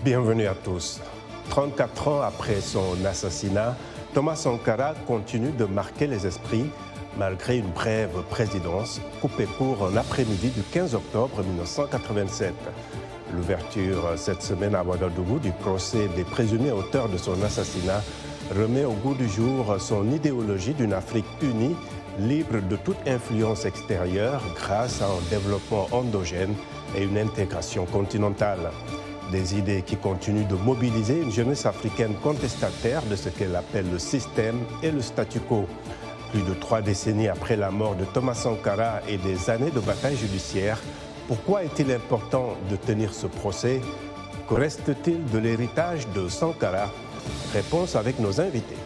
Bienvenue à tous. 34 ans après son assassinat, Thomas Sankara continue de marquer les esprits malgré une brève présidence coupée pour un après-midi du 15 octobre 1987. L'ouverture cette semaine à Ouagadougou du procès des présumés auteurs de son assassinat remet au goût du jour son idéologie d'une Afrique unie, libre de toute influence extérieure grâce à un développement endogène et une intégration continentale. Des idées qui continuent de mobiliser une jeunesse africaine contestataire de ce qu'elle appelle le système et le statu quo. Plus de 3 décennies après la mort de Thomas Sankara et des années de bataille judiciaire, pourquoi est-il important de tenir ce procès? Que reste-t-il de l'héritage de Sankara? Réponse avec nos invités.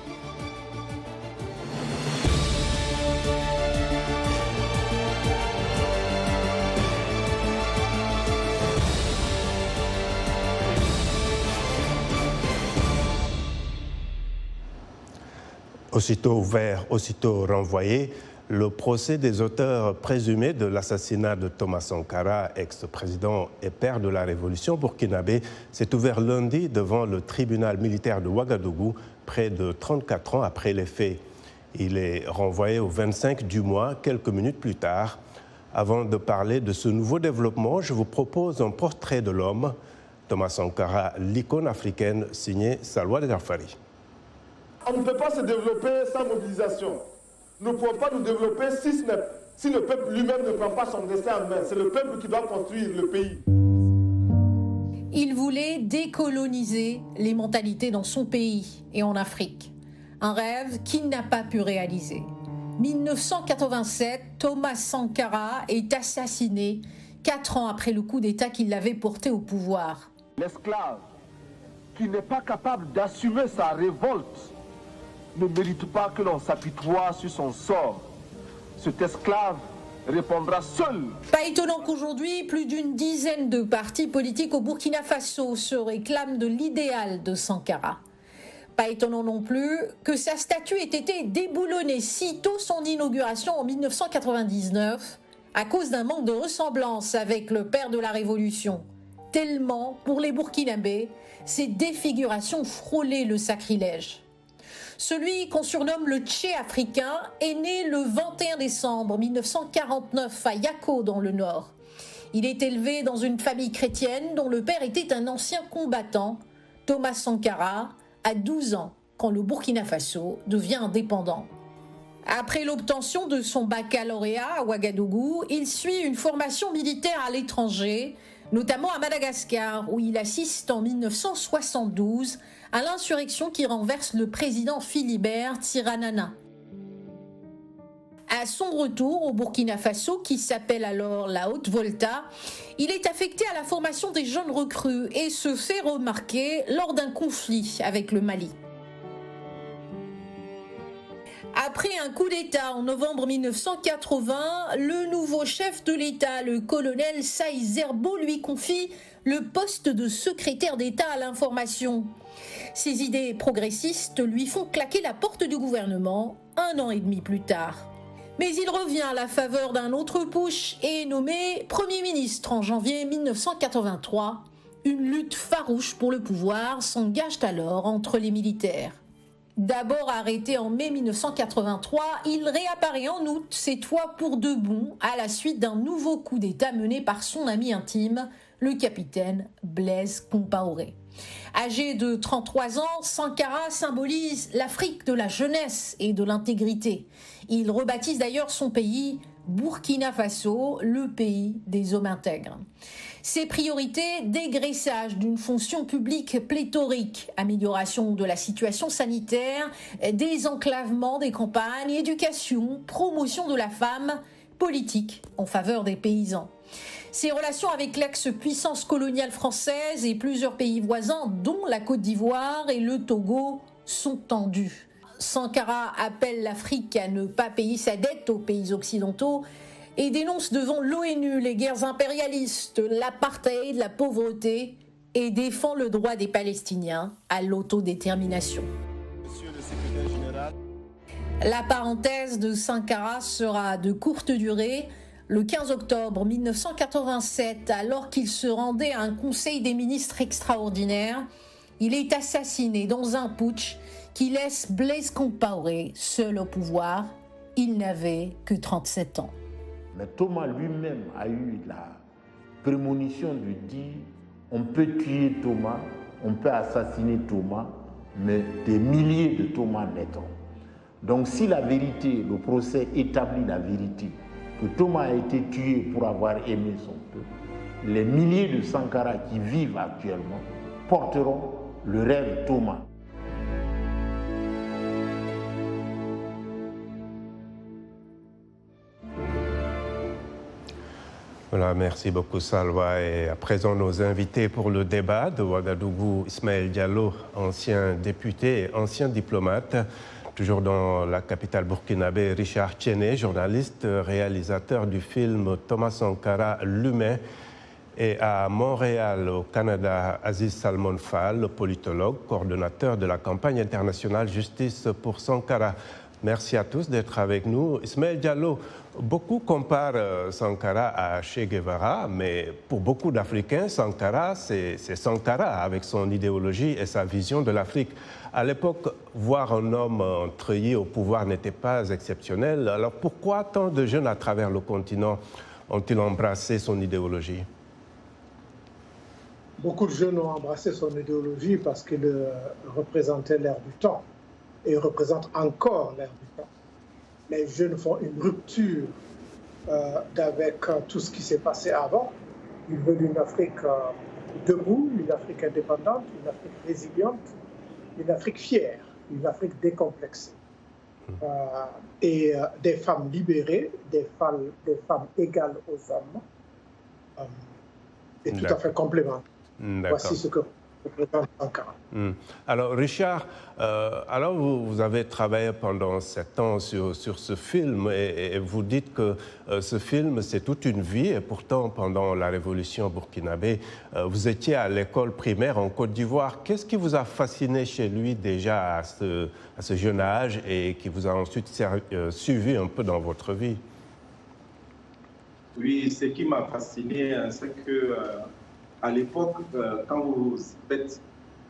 Aussitôt ouvert, aussitôt renvoyé, le procès des auteurs présumés de l'assassinat de Thomas Sankara, ex-président et père de la révolution burkinabé, s'est ouvert lundi devant le tribunal militaire de Ouagadougou, près de 34 ans après les faits. Il est renvoyé au 25 du mois, quelques minutes plus tard. Avant de parler de ce nouveau développement, je vous propose un portrait de l'homme, Thomas Sankara, l'icône africaine, signé Salwa Dafari. On ne peut pas se développer sans mobilisation. Nous ne pouvons pas nous développer si le peuple lui-même ne prend pas son destin en main. C'est le peuple qui doit construire le pays. Il voulait décoloniser les mentalités dans son pays et en Afrique. Un rêve qu'il n'a pas pu réaliser. 1987, Thomas Sankara est assassiné 4 ans après le coup d'État qui l'avait porté au pouvoir. L'esclave qui n'est pas capable d'assumer sa révolte ne mérite pas que l'on s'apitoie sur son sort. Cet esclave répondra seul. Pas étonnant qu'aujourd'hui, plus d'une dizaine de partis politiques au Burkina Faso se réclament de l'idéal de Sankara. Pas étonnant non plus que sa statue ait été déboulonnée sitôt son inauguration en 1999 à cause d'un manque de ressemblance avec le père de la Révolution. Tellement, pour les Burkinabés, ces défigurations frôlaient le sacrilège. Celui qu'on surnomme le Tché africain est né le 21 décembre 1949 à Yako dans le Nord. Il est élevé dans une famille chrétienne dont le père était un ancien combattant. Thomas Sankara a 12 ans quand le Burkina Faso devient indépendant. Après l'obtention de son baccalauréat à Ouagadougou, il suit une formation militaire à l'étranger, notamment à Madagascar, où il assiste en 1972 à l'insurrection qui renverse le président Philibert Tsiranana. À son retour au Burkina Faso, qui s'appelle alors la Haute-Volta, il est affecté à la formation des jeunes recrues et se fait remarquer lors d'un conflit avec le Mali. Après un coup d'État en novembre 1980, le nouveau chef de l'État, le colonel Saïd Zerbo, lui confie le poste de secrétaire d'État à l'information. Ses idées progressistes lui font claquer la porte du gouvernement 1 an et demi plus tard. Mais il revient à la faveur d'un autre putsch et est nommé Premier ministre en janvier 1983. Une lutte farouche pour le pouvoir s'engage alors entre les militaires. D'abord arrêté en mai 1983, il réapparaît en août, cette fois pour de bon, à la suite d'un nouveau coup d'État mené par son ami intime, le capitaine Blaise Compaoré. Âgé de 33 ans, Sankara symbolise l'Afrique de la jeunesse et de l'intégrité. Il rebaptise d'ailleurs son pays Burkina Faso, le pays des hommes intègres. Ses priorités, dégraissage d'une fonction publique pléthorique, amélioration de la situation sanitaire, désenclavement des campagnes, éducation, promotion de la femme, politique en faveur des paysans. Ses relations avec l'ex-puissance coloniale française et plusieurs pays voisins, dont la Côte d'Ivoire et le Togo, sont tendues. Sankara appelle l'Afrique à ne pas payer sa dette aux pays occidentaux et dénonce devant l'ONU les guerres impérialistes, l'apartheid, la pauvreté et défend le droit des Palestiniens à l'autodétermination. Monsieur le secrétaire général. La parenthèse de Sankara sera de courte durée. Le 15 octobre 1987, alors qu'il se rendait à un conseil des ministres extraordinaire, il est assassiné dans un putsch qui laisse Blaise Compaoré seul au pouvoir. Il n'avait que 37 ans. Mais Thomas lui-même a eu la prémonition de dire on peut tuer Thomas, on peut assassiner Thomas, mais des milliers de Thomas naîtront. Donc si la vérité, le procès établit la vérité, que Thomas a été tué pour avoir aimé son peuple, les milliers de Sankara qui vivent actuellement porteront le rêve Thomas. Voilà, merci beaucoup Salwa. Et à présent, nos invités pour le débat de Ouagadougou, Ismaël Diallo, ancien député et ancien diplomate. Toujours dans la capitale burkinabé, Richard Tchéné, journaliste, réalisateur du film Thomas Sankara, l'humain. Et à Montréal, au Canada, Aziz Salmon Fall, politologue, coordonnateur de la campagne internationale Justice pour Sankara. Merci à tous d'être avec nous. Ismaël Diallo, beaucoup comparent Sankara à Che Guevara, mais pour beaucoup d'Africains, Sankara, c'est Sankara avec son idéologie et sa vision de l'Afrique. À l'époque, voir un homme treuilli au pouvoir n'était pas exceptionnel. Alors pourquoi tant de jeunes à travers le continent ont-ils embrassé son idéologie? Beaucoup de jeunes ont embrassé son idéologie parce qu'il représentait l'ère du temps et représente encore l'ère du temps. Les jeunes font une rupture avec tout ce qui s'est passé avant. Ils veulent une Afrique debout, une Afrique indépendante, une Afrique résiliente, une Afrique fière, une Afrique décomplexée. Et des femmes libérées, des femmes égales aux hommes, et tout à fait complémentaires. Voici ce que représente Sankara. Alors Richard, alors vous avez travaillé pendant 7 ans sur ce film et vous dites que ce film c'est toute une vie et pourtant pendant la révolution burkinabé, vous étiez à l'école primaire en Côte d'Ivoire. Qu'est-ce qui vous a fasciné chez lui déjà à ce jeune âge et qui vous a ensuite suivi un peu dans votre vie? Oui, ce qui m'a fasciné, c'est que à l'époque, quand vous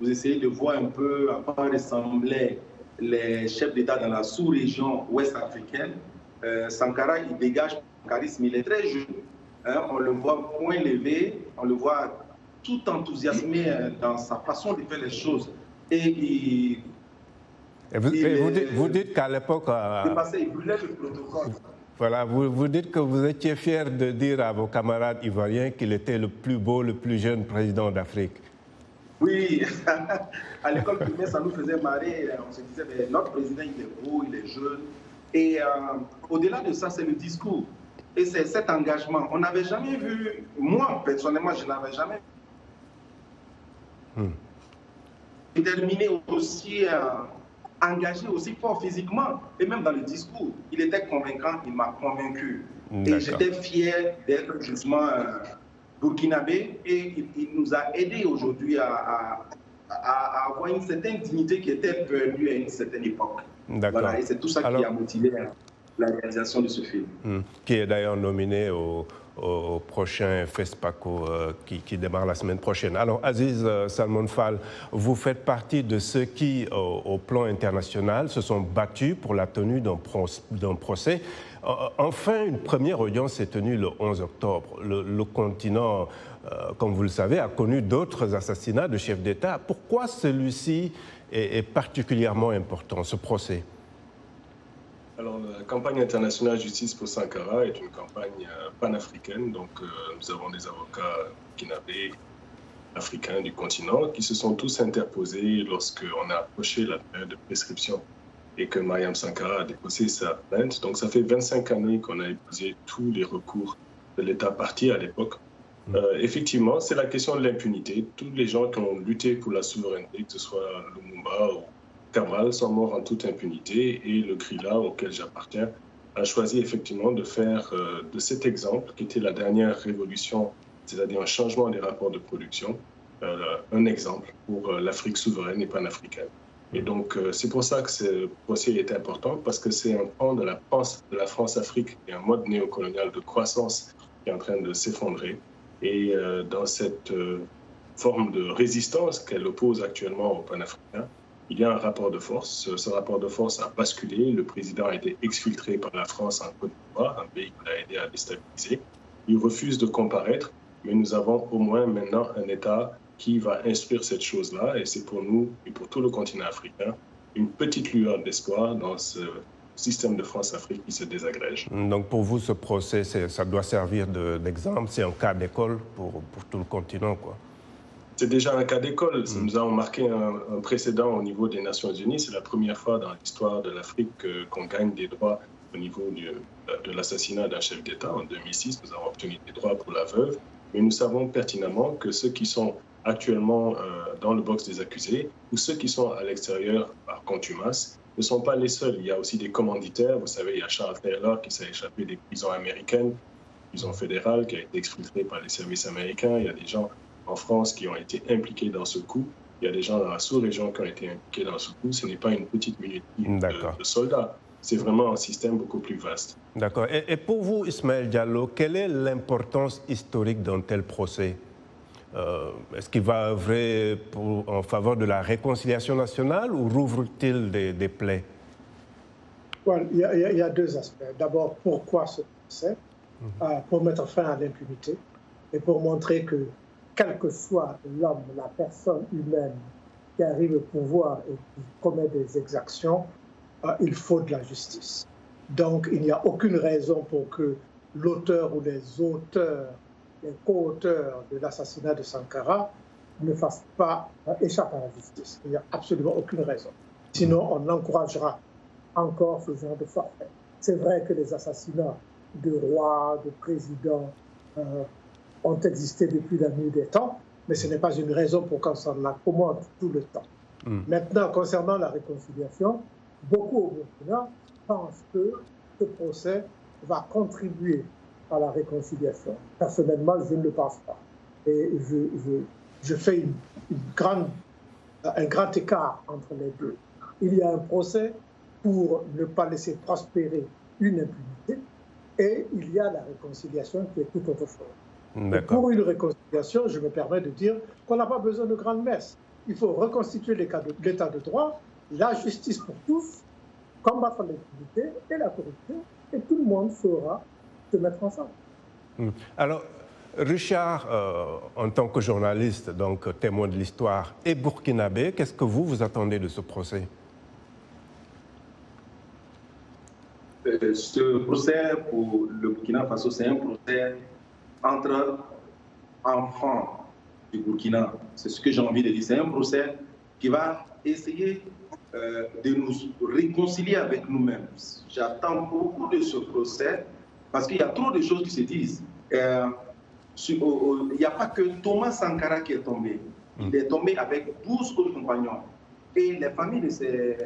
essayez de voir un peu à quoi ressemblaient les chefs d'État dans la sous-région ouest-africaine, Sankara, il dégage un charisme, il est très jeune. On le voit point levé, on le voit tout enthousiasmé dans sa façon de faire les choses. Et vous dites qu'à l'époque... il brûlait le protocole. Voilà, vous dites que vous étiez fier de dire à vos camarades ivoiriens qu'il était le plus beau, le plus jeune président d'Afrique. Oui, à l'école primaire, ça nous faisait marrer. On se disait, mais notre président, il est beau, il est jeune. Et au-delà de ça, c'est le discours. Et c'est cet engagement. On n'avait jamais vu, moi, personnellement, je n'avais jamais terminé aussi... engagé aussi fort physiquement et même dans le discours. Il était convaincant, il m'a convaincu. Et j'étais fier d'être justement burkinabé et il nous a aidés aujourd'hui à avoir une certaine dignité qui était perdue à une certaine époque. Voilà, et c'est tout ça qui a motivé la réalisation de ce film. Qui est d'ailleurs nominé au prochain FESPACO qui démarre la semaine prochaine. Alors, Aziz Salmon Fall, vous faites partie de ceux qui, au plan international, se sont battus pour la tenue d'un procès. Enfin, une première audience s'est tenue le 11 octobre. Le continent, comme vous le savez, a connu d'autres assassinats de chefs d'État. Pourquoi celui-ci est particulièrement important, ce procès? Alors, la campagne internationale Justice pour Sankara est une campagne panafricaine. Donc, nous avons des avocats burkinabés, africains du continent, qui se sont tous interposés lorsqu'on a approché la période de prescription et que Mariam Sankara a déposé sa plainte. Donc, ça fait 25 années qu'on a épousé tous les recours de l'État parti à l'époque. Effectivement, c'est la question de l'impunité. Tous les gens qui ont lutté pour la souveraineté, que ce soit Lumumba ou Kamal, sont morts en toute impunité et le Grilla, auquel j'appartiens, a choisi effectivement de faire de cet exemple, qui était la dernière révolution, c'est-à-dire un changement des rapports de production, un exemple pour l'Afrique souveraine et panafricaine. Et donc, c'est pour ça que ce procès est important, parce que c'est un pan de la France-Afrique et un mode néocolonial de croissance qui est en train de s'effondrer. Et dans cette forme de résistance qu'elle oppose actuellement aux panafricains, il y a un rapport de force. Ce rapport de force a basculé. Le président a été exfiltré par la France en Côte d'Ivoire, un pays qui l'a aidé à déstabiliser. Il refuse de comparaître, mais nous avons au moins maintenant un État qui va instruire cette chose-là. Et c'est pour nous et pour tout le continent africain une petite lueur d'espoir dans ce système de France-Afrique qui se désagrège. Donc pour vous, ce procès, ça doit servir d'exemple, c'est un cas d'école pour tout le continent, quoi. C'est déjà un cas d'école. Nous avons marqué un précédent au niveau des Nations Unies. C'est la première fois dans l'histoire de l'Afrique qu'on gagne des droits au niveau de l'assassinat d'un chef d'État. En 2006, nous avons obtenu des droits pour la veuve. Mais nous savons pertinemment que ceux qui sont actuellement dans le box des accusés ou ceux qui sont à l'extérieur par contumace ne sont pas les seuls. Il y a aussi des commanditaires. Vous savez, il y a Charles Taylor qui s'est échappé des prisons américaines, prisons fédérales, qui a été exfiltré par les services américains. Il y a des gens en France qui ont été impliqués dans ce coup. Il y a des gens dans la sous-région qui ont été impliqués dans ce coup. Ce n'est pas une petite minorité de soldats. C'est vraiment un système beaucoup plus vaste. D'accord. Et pour vous, Ismaël Diallo, quelle est l'importance historique d'un tel procès? Est-ce qu'il va œuvrer en faveur de la réconciliation nationale ou rouvre-t-il des plaies? Il y a deux aspects. D'abord, pourquoi ce procès? Pour mettre fin à l'impunité et pour montrer que quel que soit l'homme, la personne humaine qui arrive au pouvoir et qui commet des exactions, il faut de la justice. Donc, il n'y a aucune raison pour que l'auteur ou les auteurs, les co-auteurs de l'assassinat de Sankara ne fassent pas échappe à la justice. Il n'y a absolument aucune raison. Sinon, on encouragera encore ce genre de forfait. C'est vrai que les assassinats de rois, de présidents, ont existé depuis la nuit des temps, mais ce n'est pas une raison pour qu'on s'en accommode tout le temps. Maintenant, concernant la réconciliation, beaucoup au Burkina pensent que ce procès va contribuer à la réconciliation. Personnellement, je ne le pense pas. Et je fais un grand écart entre les deux. Il y a un procès pour ne pas laisser prospérer une impunité et il y a la réconciliation qui est tout autre chose. Pour une réconciliation, je me permets de dire qu'on n'a pas besoin de grandes messes. Il faut reconstituer l'état de droit, la justice pour tous, combattre l'impunité et la corruption, et tout le monde saura se mettre ensemble. Alors, Richard, en tant que journaliste, donc témoin de l'histoire et burkinabé, qu'est-ce que vous attendez de ce procès? Ce procès pour le Burkina Faso, c'est un procès entre enfants du Burkina. C'est ce que j'ai envie de dire. C'est un procès qui va essayer de nous réconcilier avec nous-mêmes. J'attends beaucoup de ce procès parce qu'il y a trop de choses qui se disent. Il n'y a pas que Thomas Sankara qui est tombé. Il est tombé avec 12 autres compagnons. Et les familles de ces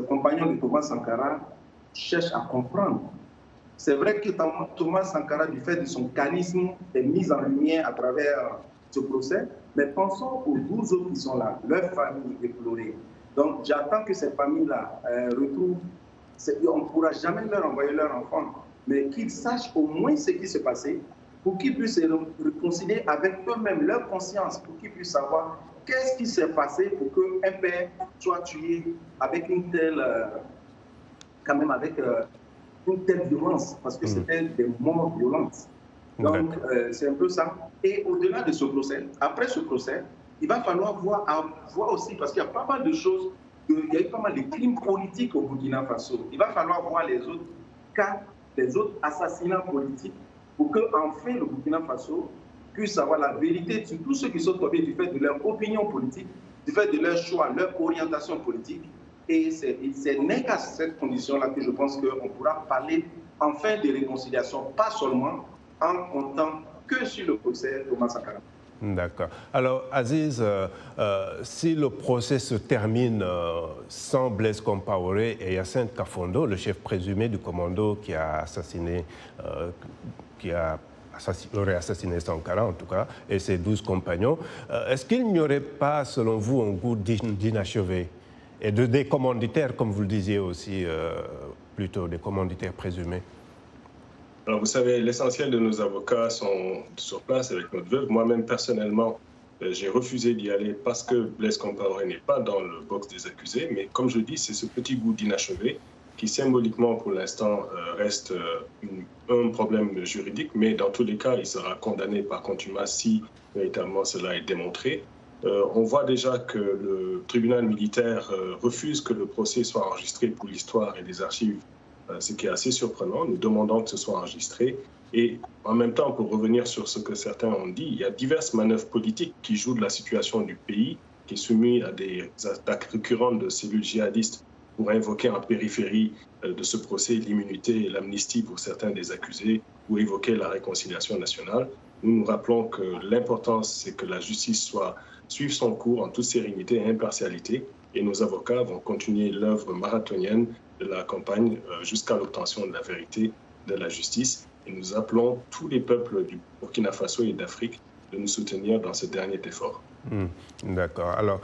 compagnons de Thomas Sankara cherchent à comprendre. C'est vrai que Thomas Sankara, du fait de son charisme, est mis en lumière à travers ce procès, mais pensons aux 12 autres qui sont là, leurs familles éplorées. Donc j'attends que ces familles-là retrouvent, on ne pourra jamais leur envoyer leurs enfants, mais qu'ils sachent au moins ce qui s'est passé, pour qu'ils puissent se réconcilier avec eux-mêmes, leur conscience, pour qu'ils puissent savoir qu'est-ce qui s'est passé pour qu'un père soit tué avec une telle, quand même avec une telle violence, parce que c'était des moments violents. Donc, c'est un peu ça. Et au-delà de ce procès, après ce procès, il va falloir voir aussi, parce qu'il y a pas mal de choses, il y a eu pas mal de crimes politiques au Burkina Faso. Il va falloir voir les autres cas, les autres assassinats politiques, pour qu'enfin le Burkina Faso puisse avoir la vérité sur tous ceux qui sont tombés du fait de leur opinion politique, du fait de leur choix, leur orientation politique. Et c'est n'est qu'à cette condition-là que je pense qu'on pourra parler enfin de réconciliation, pas seulement en comptant que sur le procès Thomas Sankara. D'accord. Alors, Aziz, si le procès se termine sans Blaise Compaoré et Hyacinthe Kafondo, le chef présumé du commando qui a assassiné, qui a aurait assassiné Sankara en tout cas, et ses 12 compagnons. Est-ce qu'il n'y aurait pas, selon vous, un goût d'inachevé et des commanditaires, comme vous le disiez aussi, plutôt des commanditaires présumés? Alors vous savez, l'essentiel de nos avocats sont sur place avec notre veuve. Moi-même, personnellement, j'ai refusé d'y aller parce que Blaise Compaoré n'est pas dans le box des accusés. Mais comme je dis, c'est ce petit goût d'inachevé qui symboliquement, pour l'instant, reste un problème juridique. Mais dans tous les cas, il sera condamné par contumace si véritablement cela est démontré. On voit déjà que le tribunal militaire refuse que le procès soit enregistré pour l'histoire et les archives, ce qui est assez surprenant. Nous demandons que ce soit enregistré. Et en même temps, pour revenir sur ce que certains ont dit, il y a diverses manœuvres politiques qui jouent de la situation du pays, qui est soumis à des attaques récurrentes de cellules djihadistes pour invoquer en périphérie de ce procès l'immunité et l'amnistie pour certains des accusés ou évoquer la réconciliation nationale. Nous nous rappelons que l'important, c'est que la justice suive son cours en toute sérénité et impartialité. Et nos avocats vont continuer l'œuvre marathonienne de la campagne jusqu'à l'obtention de la vérité de la justice. Et nous appelons tous les peuples du Burkina Faso et d'Afrique de nous soutenir dans ce dernier effort. D'accord. Alors,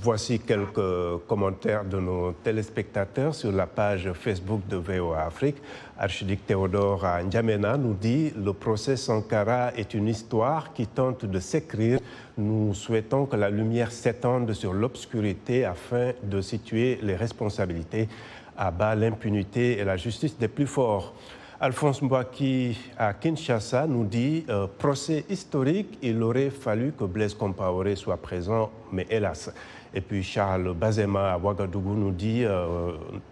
voici quelques commentaires de nos téléspectateurs sur la page Facebook de VOA Afrique. Archiduc Théodore N'Djamena nous dit « Le procès Sankara est une histoire qui tente de s'écrire. Nous souhaitons que la lumière s'étende sur l'obscurité afin de situer les responsabilités à bas l'impunité et la justice des plus forts. » Alphonse Mbouaki à Kinshasa nous dit procès historique, il aurait fallu que Blaise Compaoré soit présent, mais hélas. Et puis Charles Bazema à Ouagadougou nous dit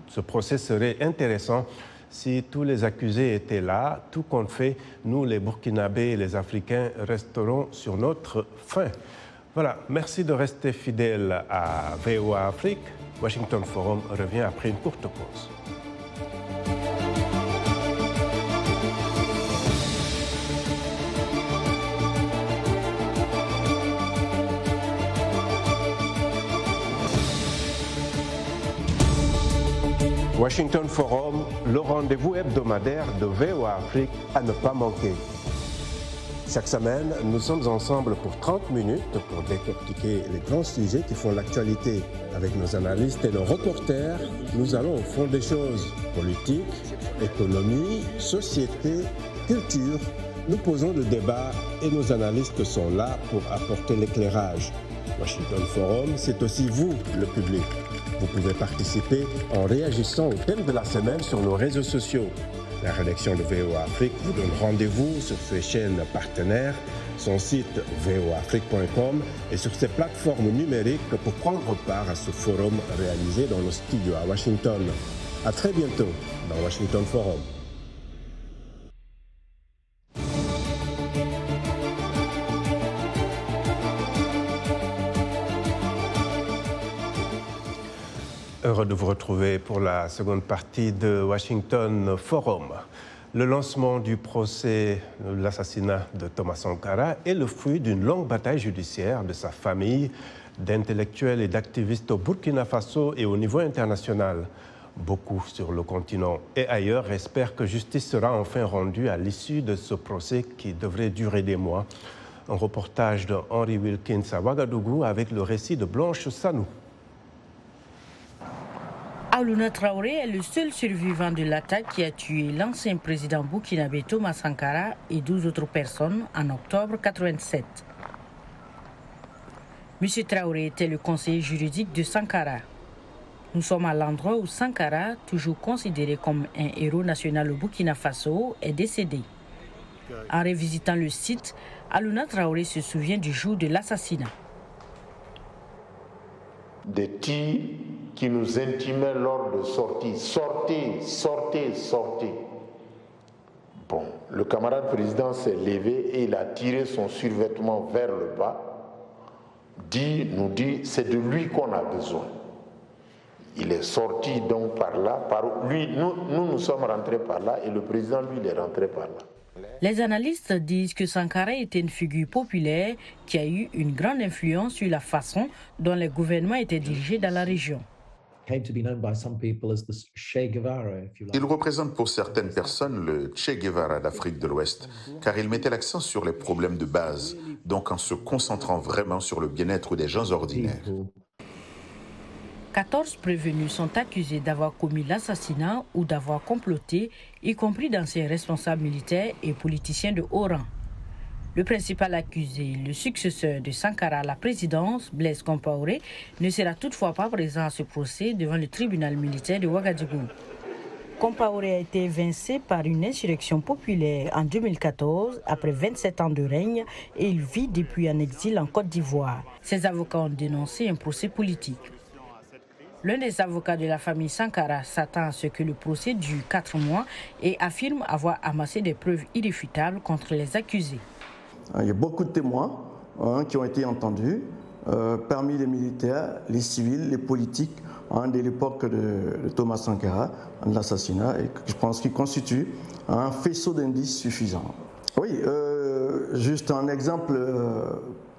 ce procès serait intéressant si tous les accusés étaient là. Tout compte fait, nous les Burkinabés et les Africains resterons sur notre faim. Voilà, merci de rester fidèles à VOA Afrique. Washington Forum revient après une courte pause. Washington Forum, le rendez-vous hebdomadaire de VOA Afrique à ne pas manquer. Chaque semaine, nous sommes ensemble pour 30 minutes pour décortiquer les grands sujets qui font l'actualité. Avec nos analystes et nos reporters, nous allons au fond des choses. Politique, économie, société, culture. Nous posons le débat et nos analystes sont là pour apporter l'éclairage. Washington Forum, c'est aussi vous, le public. Vous pouvez participer en réagissant au thème de la semaine sur nos réseaux sociaux. La rédaction de VOA Afrique vous donne rendez-vous sur ses chaînes partenaires, son site voafrique.com et sur ses plateformes numériques pour prendre part à ce forum réalisé dans nos studios à Washington. À très bientôt dans Washington Forum. Heureux de vous retrouver pour la seconde partie de Washington Forum. Le lancement du procès de l'assassinat de Thomas Sankara est le fruit d'une longue bataille judiciaire de sa famille, d'intellectuels et d'activistes au Burkina Faso et au niveau international. Beaucoup sur le continent et ailleurs espèrent que justice sera enfin rendue à l'issue de ce procès qui devrait durer des mois. Un reportage de Henry Wilkins à Ouagadougou avec le récit de Blanche Sanou. Aluna Traoré est le seul survivant de l'attaque qui a tué l'ancien président burkinabé Thomas Sankara et 12 autres personnes en octobre 1987. M. Traoré était le conseiller juridique de Sankara. Nous sommes à l'endroit où Sankara, toujours considéré comme un héros national au Burkina Faso, est décédé. En revisitant le site, Aluna Traoré se souvient du jour de l'assassinat. Des tirs qui nous intimaient lors de sortie. Sortez, sortez, sortez. Bon, le camarade président s'est levé et il a tiré son survêtement vers le bas. Nous dit, c'est de lui qu'on a besoin. Il est sorti donc par là. Nous sommes rentrés par là et le président, lui, il est rentré par là. Les analystes disent que Sankara était une figure populaire qui a eu une grande influence sur la façon dont les gouvernements étaient dirigés dans la région. Il représente pour certaines personnes le Che Guevara d'Afrique de l'Ouest, car il mettait l'accent sur les problèmes de base, donc en se concentrant vraiment sur le bien-être des gens ordinaires. 14 prévenus sont accusés d'avoir commis l'assassinat ou d'avoir comploté, y compris d'anciens responsables militaires et politiciens de haut rang. Le principal accusé, le successeur de Sankara à la présidence, Blaise Compaoré, ne sera toutefois pas présent à ce procès devant le tribunal militaire de Ouagadougou. Compaoré a été évincé par une insurrection populaire en 2014 après 27 ans de règne et il vit depuis en exil en Côte d'Ivoire. Ses avocats ont dénoncé un procès politique. L'un des avocats de la famille Sankara s'attend à ce que le procès dure 4 mois et affirme avoir amassé des preuves irréfutables contre les accusés. Il y a beaucoup de témoins qui ont été entendus, parmi les militaires, les civils, les politiques, dès l'époque de Thomas Sankara, de l'assassinat, et je pense qu'il constitue un faisceau d'indices suffisant. Oui, juste un exemple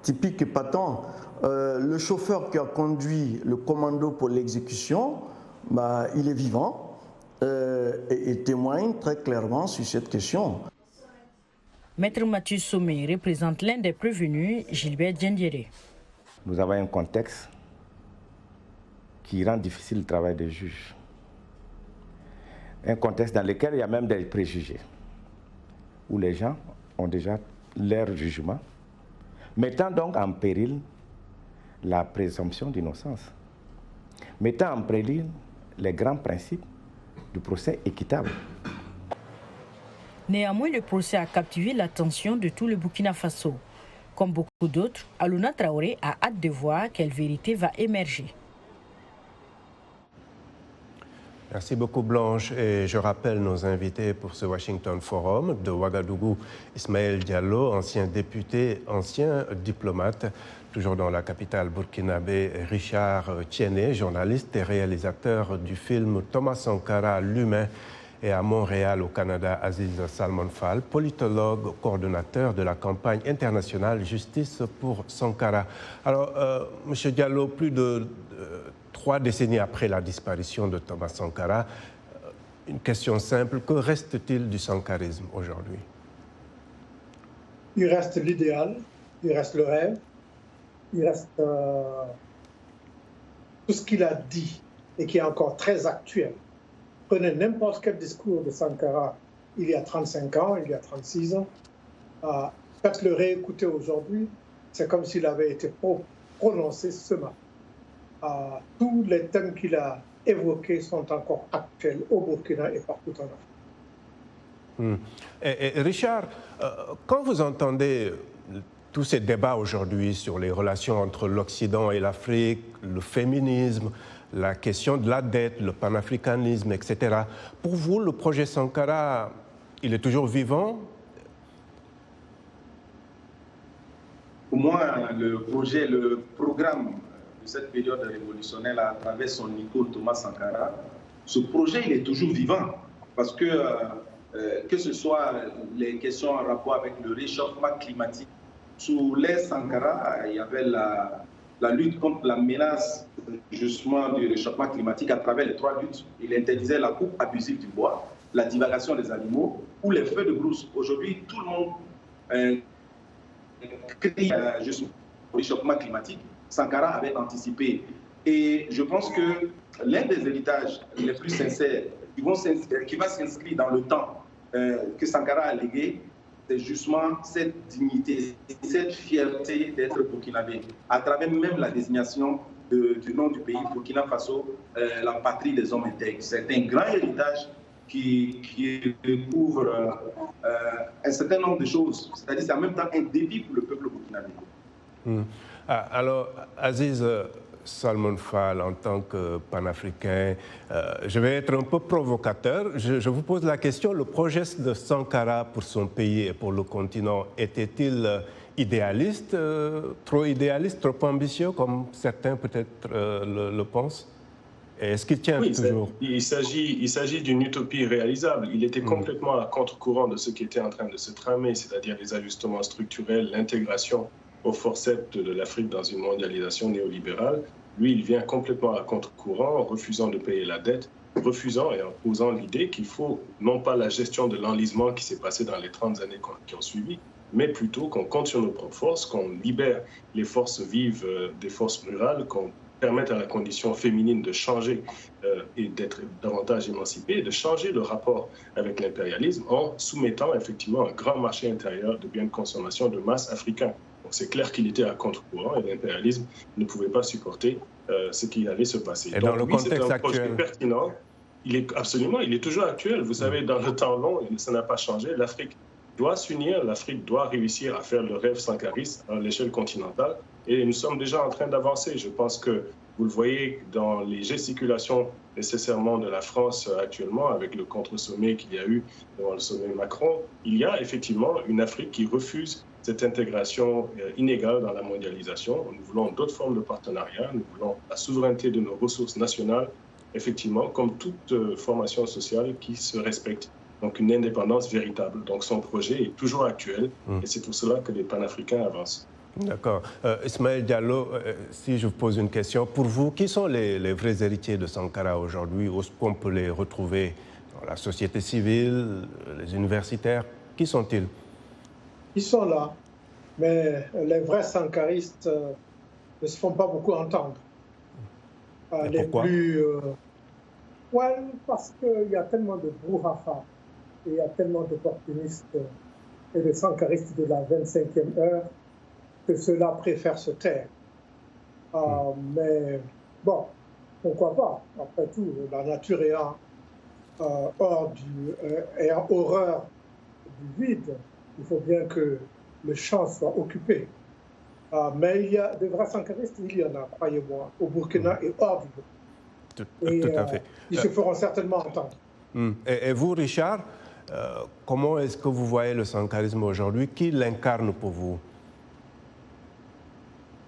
typique et patent, le chauffeur qui a conduit le commando pour l'exécution, il est vivant et témoigne très clairement sur cette question. Maître Mathieu Sommet représente l'un des prévenus, Gilbert Djendiéré. Nous avons un contexte qui rend difficile le travail des juges. Un contexte dans lequel il y a même des préjugés, où les gens ont déjà leur jugement, mettant donc en péril la présomption d'innocence, mettant en péril les grands principes du procès équitable. Néanmoins, le procès a captivé l'attention de tout le Burkina Faso. Comme beaucoup d'autres, Alouna Traoré a hâte de voir quelle vérité va émerger. Merci beaucoup Blanche et je rappelle nos invités pour ce Washington Forum de Ouagadougou, Ismaël Diallo, ancien député, ancien diplomate, toujours dans la capitale burkinabé, Richard Tiéné, journaliste et réalisateur du film Thomas Sankara, l'humain, et à Montréal au Canada, Aziz Salman Fall, politologue, coordonnateur de la campagne internationale Justice pour Sankara. Alors, M. Diallo, plus de 3 décennies après la disparition de Thomas Sankara, une question simple, que reste-t-il du sankarisme aujourd'hui? Il reste l'idéal, il reste le rêve, il reste tout ce qu'il a dit et qui est encore très actuel. Prenez n'importe quel discours de Sankara il y a 35 ans, il y a 36 ans, faites-le réécouter aujourd'hui, c'est comme s'il avait été prononcé ce matin. Tous les thèmes qu'il a évoqués sont encore actuels au Burkina et partout en Afrique. Et Richard, quand vous entendez tous ces débats aujourd'hui sur les relations entre l'Occident et l'Afrique, le féminisme, la question de la dette, le panafricanisme, etc. Pour vous, le projet Sankara, il est toujours vivant? Pour moi, le projet, le programme de cette période révolutionnaire à travers son icône Thomas Sankara, ce projet, il est toujours vivant. Parce que ce soit les questions en rapport avec le réchauffement climatique, sous l'ère Sankara, il y avait la lutte contre la menace justement du réchauffement climatique à travers les 3 luttes. Il interdisait la coupe abusive du bois, la divagation des animaux ou les feux de brousse. Aujourd'hui, tout le monde crie justement au réchauffement climatique. Sankara avait anticipé. Et je pense que l'un des héritages les plus sincères qui va s'inscrire dans le temps que Sankara a légué, c'est justement cette dignité, cette fierté d'être burkinabé, à travers même la désignation du nom du pays, Burkina Faso, la patrie des hommes intègres. C'est un grand héritage qui recouvre un certain nombre de choses. C'est-à-dire c'est en même temps un défi pour le peuple burkinabé. Alors, Aziz Salman Fall, en tant que panafricain, je vais être un peu provocateur. Je vous pose la question, le projet de Sankara pour son pays et pour le continent, était-il idéaliste, trop ambitieux, comme certains peut-être le pensent? Est-ce qu'il tient toujours? Il s'agit d'une utopie réalisable. Il était complètement à contre-courant de ce qui était en train de se tramer, c'est-à-dire les ajustements structurels, l'intégration au forceps de l'Afrique dans une mondialisation néolibérale. Lui, il vient complètement à contre-courant, en refusant de payer la dette, refusant et en posant l'idée qu'il faut non pas la gestion de l'enlisement qui s'est passé dans les 30 années qui ont suivi, mais plutôt qu'on compte sur nos propres forces, qu'on libère les forces vives des forces rurales, qu'on permette à la condition féminine de changer et d'être davantage émancipée, de changer le rapport avec l'impérialisme en soumettant effectivement un grand marché intérieur de biens de consommation de masse africain. Donc c'est clair qu'il était à contre-courant et l'impérialisme ne pouvait pas supporter ce qui allait se passer. Et donc dans le oui, contexte c'est un actuel projet pertinent. Il est toujours actuel. Vous savez, dans le temps long, ça n'a pas changé. L'Afrique doit s'unir, l'Afrique doit réussir à faire le rêve sankariste à l'échelle continentale. Et nous sommes déjà en train d'avancer. Je pense que vous le voyez dans les gesticulations nécessairement de la France actuellement, avec le contre-sommet qu'il y a eu devant le sommet Macron. Il y a effectivement une Afrique qui refuse cette intégration inégale dans la mondialisation. Nous voulons d'autres formes de partenariat. Nous voulons la souveraineté de nos ressources nationales, effectivement, comme toute formation sociale qui se respecte. Donc une indépendance véritable. Donc son projet est toujours actuel et c'est pour cela que les panafricains avancent. D'accord. Ismaël Diallo, si je vous pose une question, pour vous, qui sont les vrais héritiers de Sankara aujourd'hui? Où est-ce qu'on peut les retrouver? Dans la société civile, les universitaires, qui sont-ils? Ils sont là, mais les vrais sankaristes ne se font pas beaucoup entendre. Les pourquoi? Ouais, parce qu'il y a tellement de brouhaha et il y a tellement d'opportunistes et de sankaristes de la 25e heure que ceux-là préfèrent se taire. Mais bon, pourquoi pas? Après tout, la nature ayant horreur du vide, il faut bien que le champ soit occupé. Mais il y a de vrais sankaristes, il y en a, croyez-moi, au Burkina et hors du Burkina. Tout à fait. Ils se feront certainement entendre. Et vous, Richard, comment est-ce que vous voyez le sankarisme aujourd'hui? Qui l'incarne pour vous?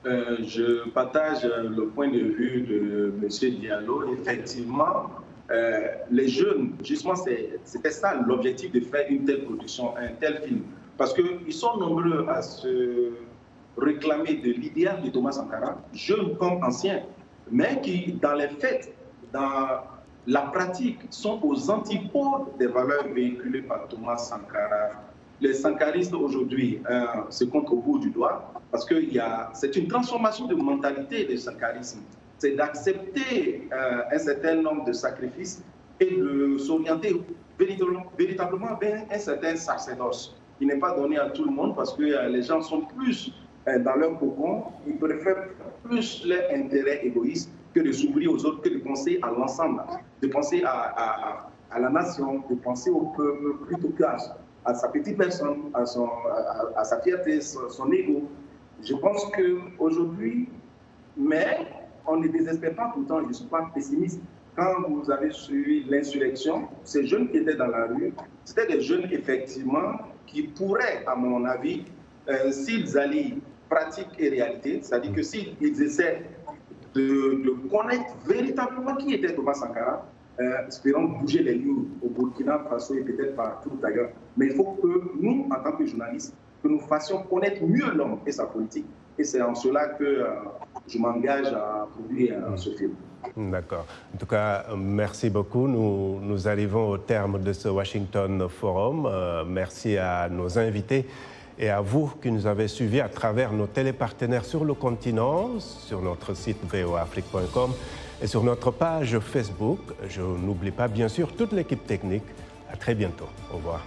Je partage le point de vue de M. Diallo. Effectivement, les jeunes, justement, c'était ça l'objectif de faire une telle production, un tel film. Parce qu'ils sont nombreux à se réclamer de l'idéal de Thomas Sankara, jeunes comme anciens, mais qui, dans les faits, dans la pratique, sont aux antipodes des valeurs véhiculées par Thomas Sankara. Les sankaristes aujourd'hui se comptent au bout du doigt parce que c'est une transformation de mentalité du sankarisme. C'est d'accepter un certain nombre de sacrifices et de s'orienter véritablement vers un certain sacerdoce qui n'est pas donné à tout le monde parce que les gens sont plus dans leur cocon, ils préfèrent plus leur intérêt égoïste que de s'ouvrir aux autres, que de penser à l'ensemble, de penser à la nation, de penser au peuple plutôt qu'à sa petite personne, à sa fierté, son ego. Je pense qu'aujourd'hui, mais on ne désespère pas, pourtant je ne suis pas pessimiste. Quand vous avez suivi l'insurrection, ces jeunes qui étaient dans la rue, c'était des jeunes effectivement qui pourraient, à mon avis, s'ils allient pratique et réalité, c'est-à-dire que s'ils essaient de connaître véritablement qui était Thomas Sankara, espérons bouger les lignes au Burkina Faso et peut-être partout ailleurs. Mais il faut que nous, en tant que journalistes, que nous fassions connaître mieux l'homme et sa politique. Et c'est en cela que je m'engage à produire ce film. D'accord. En tout cas, merci beaucoup. Nous arrivons au terme de ce Washington Forum. Merci à nos invités et à vous qui nous avez suivis à travers nos télépartenaires sur le continent, sur notre site voafrique.com et sur notre page Facebook. Je n'oublie pas, bien sûr, toute l'équipe technique. À très bientôt. Au revoir.